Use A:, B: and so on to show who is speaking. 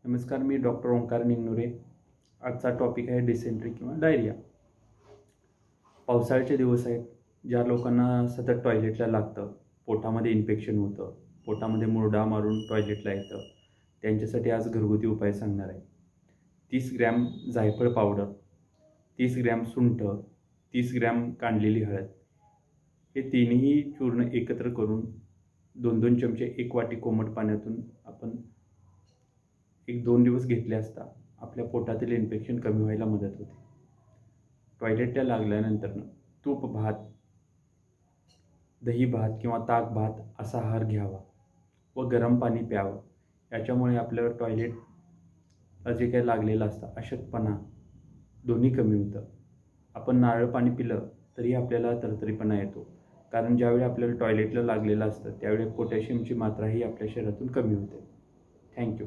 A: नमस्कार, मी डॉक्टर ओंकार निंगनुरे। आजचा टॉपिक आहे डिसेंट्री किंवा डायरिया। पावसाळ्याचे दिवस आहेत, ज्या लोकांना सतत टॉयलेटला लागतं, पोटामध्ये इन्फेक्शन होतं, पोटामध्ये मुरडा मारून टॉयलेटला येतं, त्यांच्यासाठी आज घरगुती उपाय सांगणार आहे। 30 ग्रॅम जायफळ पावडर, 30 ग्रॅम सुंठ, 30 ग्रॅम काढलेली हळद, हे तिन्ही चूर्ण एकत्र करून 2-2 चमचे 1 वाटी कोमट पाण्यातून आपण 1-2 दिवस घेतले असता आपल्या पोटातील इन्फेक्शन कमी व्हायला मदत होते। टॉयलेटला लागल्यानंतर तूप भात, दही भात किंवा ताक भात असा आहार घ्यावा व गरम पाणी प्यावं। याच्यामुळे आपलं टॉयलेटला जे काही लागलेलं असतं अशक्तपणा दोन्ही कमी होतं। आपण नारळ पाणी पिलं तरी आपल्याला तरतरीपणा येतो, कारण ज्यावेळी आपल्याला टॉयलेटला लागलेलं असतं त्यावेळी पोटॅशियमची मात्राही आपल्या शरीरातून कमी होते। थँक्यू।